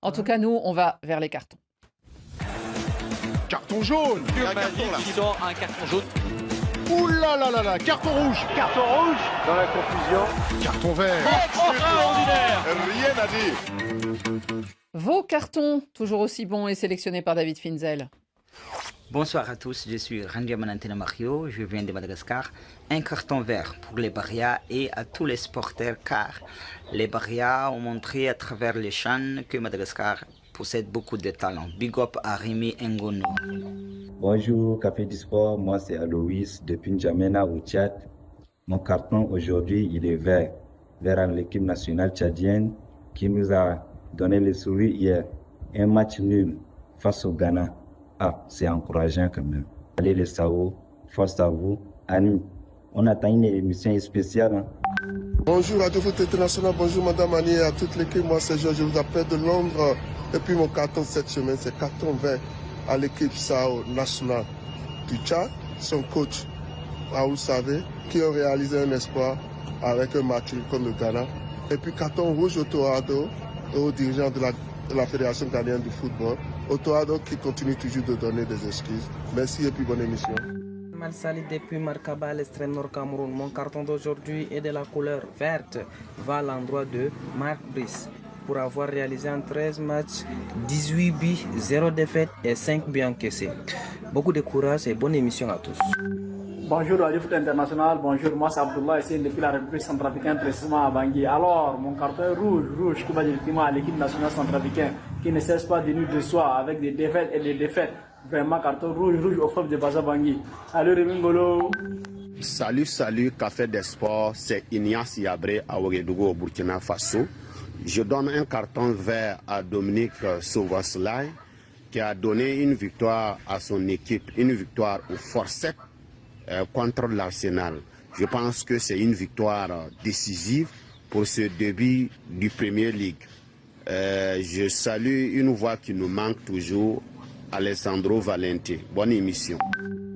En tout cas, nous, on va vers les cartons. Carton jaune. Un carton là. Qui sort un carton jaune. Ouh là là là là, carton rouge. Carton rouge. Dans la confusion. Carton vert. Extraordinaire. Rien à dire. Vos cartons, toujours aussi bons et sélectionnés par David Finzel. Bonsoir à tous, je suis Randia Manantena Mario, je viens de Madagascar. Un carton vert pour les Barrias et à tous les sporteurs car les Barrias ont montré à travers les chaînes que Madagascar possède beaucoup de talent. Big up à Rémi Ngono. Bonjour Café du Sport, moi c'est Aloïs depuis N'Djamena au Tchad. Mon carton aujourd'hui il est vert, vert à l'équipe nationale tchadienne qui nous a donné le sourire hier. Un match nul face au Ghana. Ah, c'est encourageant quand même. Allez les Sao, force à vous. Annie, on attend une émission spéciale. Hein? Bonjour Radio Foot International, bonjour Madame Annie et à toute l'équipe. Moi c'est Georges, je vous appelle de Londres. Et puis mon carton cette semaine, c'est carton vert à l'équipe Sao nationale du Tchad. Son coach, Raoul Savé, qui a réalisé un espoir avec un match contre le Ghana. Et puis carton rouge au Toado et aux dirigeants de la Fédération ghanéenne du football. Au Toado qui continue toujours de donner des excuses. Merci et puis bonne émission. Malsali depuis Markaba, l'extrême nord Cameroun. Mon carton d'aujourd'hui est de la couleur verte. Va à l'endroit de Marc Brice pour avoir réalisé en 13 matchs, 18 buts, 0 défaite et 5 buts encaissés. Beaucoup de courage et bonne émission à tous. Bonjour Radio Foot International, bonjour, moi c'est Abdullah ici depuis la République centrafricaine, précisément à Bangui. Alors, mon carton est rouge qui va directement à l'équipe nationale centrafricaine qui ne cesse pas de nous décevoir avec des défaites et des défaites. Vraiment, carton rouge au fleuve de Baza Bangui. Allez, Rémingolo. Salut, Café des Sports, c'est Ignace Yabré à Ouagadougou au Burkina Faso. Je donne un carton vert à Dominique Sovoslai qui a donné une victoire à son équipe, une victoire au Forceps contre l'Arsenal. Je pense que c'est une victoire décisive pour ce début du Premier League. Je salue une voix qui nous manque toujours, Alessandro Valente. Bonne émission.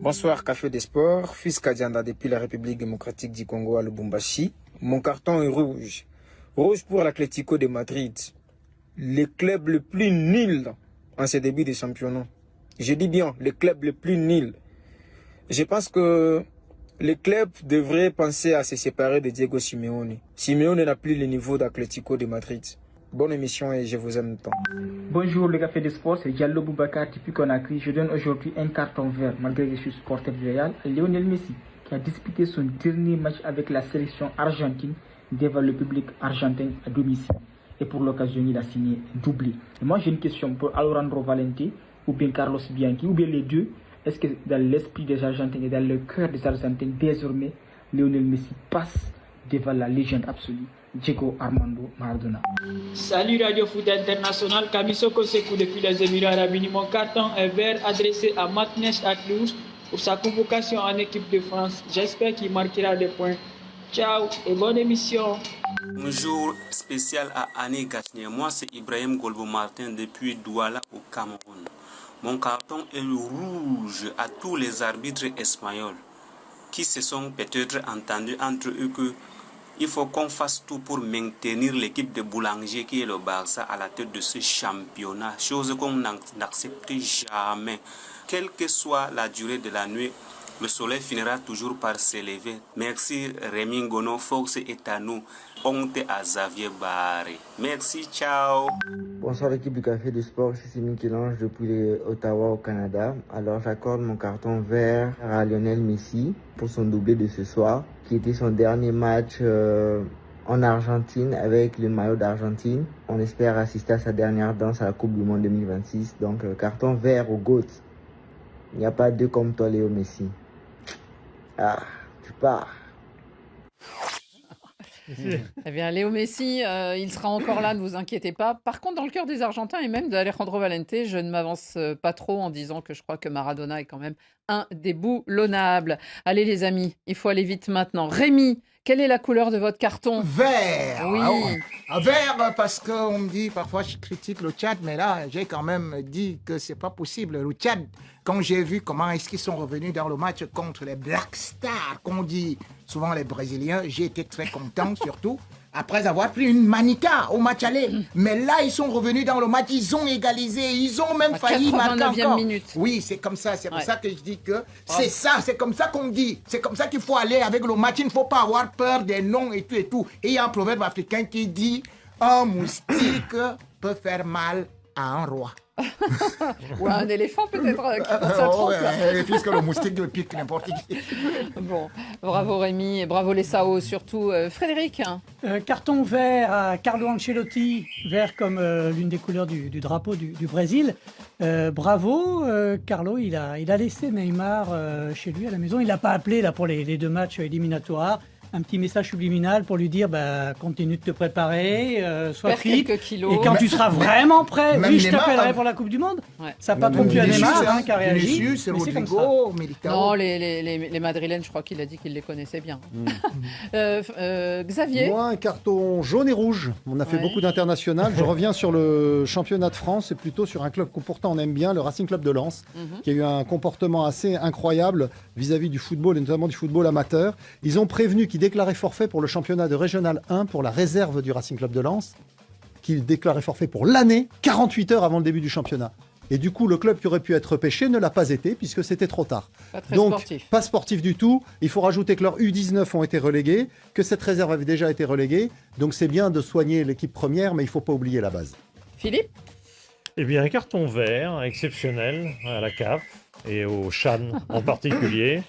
Bonsoir Café des Sports, fils Kadianda depuis la République démocratique du Congo à Lubumbashi. Mon carton est rouge. Rouge pour l'Atlético de Madrid. Le club le plus nul en ce début de championnat. Je dis bien, le club le plus nul. Je pense que le club devrait penser à se séparer de Diego Simeone. Simeone n'a plus le niveau d'Atlético de Madrid. Bonne émission et je vous aime tant. Bonjour le Café des Sports, c'est Diallo Boubacar depuis Conakry. Je donne aujourd'hui un carton vert, malgré que je suis supporter du Real, à Lionel Messi, qui a disputé son dernier match avec la sélection argentine devant le public argentin à domicile. Et pour l'occasion, il a signé doublé. Et moi, j'ai une question pour Alejandro Valente ou bien Carlos Bianchi, ou bien les deux. Est-ce que dans l'esprit des Argentins et dans le cœur des Argentins, désormais, Lionel Messi passe devant la légende absolue, Diego Armando Maradona? Salut Radio Foot International, Kamisoko Sekou depuis les Émirats Arabes Unis. Mon carton est vert adressé à Matnes Aklous pour sa convocation en équipe de France. J'espère qu'il marquera des points. Ciao et bonne émission. Bonjour spécial à Annie Gachnier. Moi c'est Ibrahim Golbo Martin depuis Douala au Cameroun. Mon carton est rouge à tous les arbitres espagnols qui se sont peut-être entendus entre eux que il faut qu'on fasse tout pour maintenir l'équipe de Boulanger qui est le Barça à la tête de ce championnat. Chose qu'on n'accepte jamais. Quelle que soit la durée de la nuit, le soleil finira toujours par s'élever. Merci Rémi Ngono, force est à nous. Honte à Xavier Barré. Merci, ciao. Bonsoir l'équipe du Café du Sport, je suis Michel-Ange depuis Ottawa au Canada. Alors j'accorde mon carton vert à Lionel Messi pour son doublé de ce soir, qui était son dernier match en Argentine avec le maillot d'Argentine. On espère assister à sa dernière danse à la Coupe du Monde 2026. Donc carton vert au GOAT. Il n'y a pas deux comme toi Léo Messi. Ah, tu pars. Eh bien, Léo Messi, il sera encore là, ne vous inquiétez pas. Par contre, dans le cœur des Argentins et même d'Alejandro Valente, je ne m'avance pas trop en disant que je crois que Maradona est quand même indéboulonnable. Allez les amis, il faut aller vite maintenant. Rémi, quelle est la couleur de votre carton? Vert. Oui. Vert parce qu'on me dit, parfois je critique le Tchad, mais là j'ai quand même dit que c'est pas possible. Le Tchad, quand j'ai vu comment est-ce qu'ils sont revenus dans le match contre les Black Stars, qu'on dit souvent les Brésiliens, j'ai été très content surtout après avoir pris une manica au match aller. Mais là, ils sont revenus dans le match, ils ont égalisé, ils ont même failli marquer encore. Minute. Oui, c'est comme ça, c'est pour ça que je dis que c'est ça, c'est comme ça qu'on dit. C'est comme ça qu'il faut aller avec le match, il ne faut pas avoir peur des noms et tout et tout. Et il y a un proverbe africain qui dit « Un moustique peut faire mal à un roi ». Ou un éléphant peut-être qui porte sa trompe. Puisque le moustique le pique n'importe qui. Bon, bravo Rémi et bravo les Sao surtout. Frédéric. Carton vert à Carlo Ancelotti, vert comme l'une des couleurs du drapeau du Brésil. Bravo Carlo, il a laissé Neymar chez lui à la maison. Il l'a pas appelé là pour les 2 matchs éliminatoires. Un petit message subliminal pour lui dire continue de te préparer, sois fit. Et quand tu seras vraiment prêt, oui, je t'appellerai pour la Coupe du Monde. Ouais. Ça n'a pas trop plu à Neymar qui a réagi. Mais c'est comme ça. Non, les Madrilènes, je crois qu'il a dit qu'il les connaissait bien. Xavier. Moi, un carton jaune et rouge. On a fait beaucoup d'international. Je reviens sur le championnat de France et plutôt sur un club que pourtant on aime bien, le Racing Club de Lens, qui a eu un comportement assez incroyable vis-à-vis du football et notamment du football amateur. Ils ont prévenu qu'ils déclarait forfait pour le championnat de Régional 1 pour la réserve du Racing Club de Lens, qu'il déclarait forfait pour l'année, 48 heures avant le début du championnat. Et du coup, le club qui aurait pu être repêché ne l'a pas été puisque c'était trop tard. Donc, pas sportif du tout. Il faut rajouter que leurs U19 ont été relégués, que cette réserve avait déjà été reléguée. Donc c'est bien de soigner l'équipe première, mais il ne faut pas oublier la base. Philippe ? Eh bien, un carton vert exceptionnel à la CAF et au CHAN en particulier.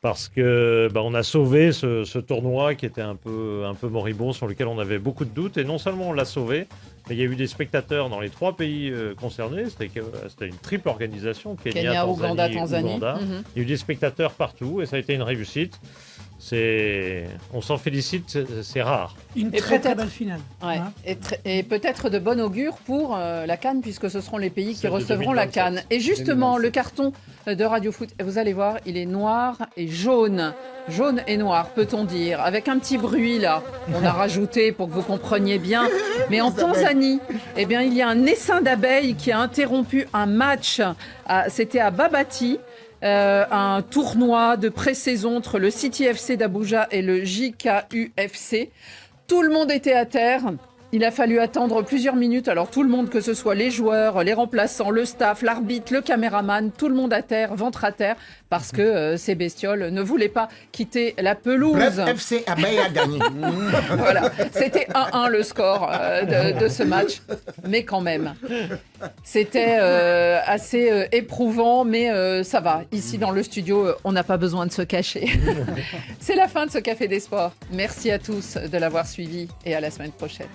Parce que on a sauvé ce tournoi qui était un peu moribond, sur lequel on avait beaucoup de doutes. Et non seulement on l'a sauvé, mais il y a eu des spectateurs dans les 3 pays concernés. C'était une triple organisation, Kenya, Ouganda, Tanzanie. Il y a eu des spectateurs partout et ça a été une réussite. On s'en félicite, c'est rare. Une très belle finale. Ouais. Hein, et peut-être de bon augure pour la CAN, puisque ce seront les pays qui recevront la CAN. Et justement, 2027. Le carton de Radio Foot, vous allez voir, il est noir et jaune. Jaune et noir, peut-on dire, avec un petit bruit là, on a rajouté pour que vous compreniez bien. Mais en Tanzanie, il y a un essaim d'abeilles qui a interrompu un match. C'était à Babati. Un tournoi de pré-saison entre le City FC d'Abuja et le JKUFC. Tout le monde était à terre. Il a fallu attendre plusieurs minutes. Alors tout le monde, que ce soit les joueurs, les remplaçants, le staff, l'arbitre, le caméraman, tout le monde à terre, ventre à terre, parce que ces bestioles ne voulaient pas quitter la pelouse. Bref, FC Abeille a gagné. Voilà, c'était 1-1 le score de ce match, mais quand même. C'était assez éprouvant, mais ça va. Ici, dans le studio, on n'a pas besoin de se cacher. C'est la fin de ce Café des Sports. Merci à tous de l'avoir suivi et à la semaine prochaine.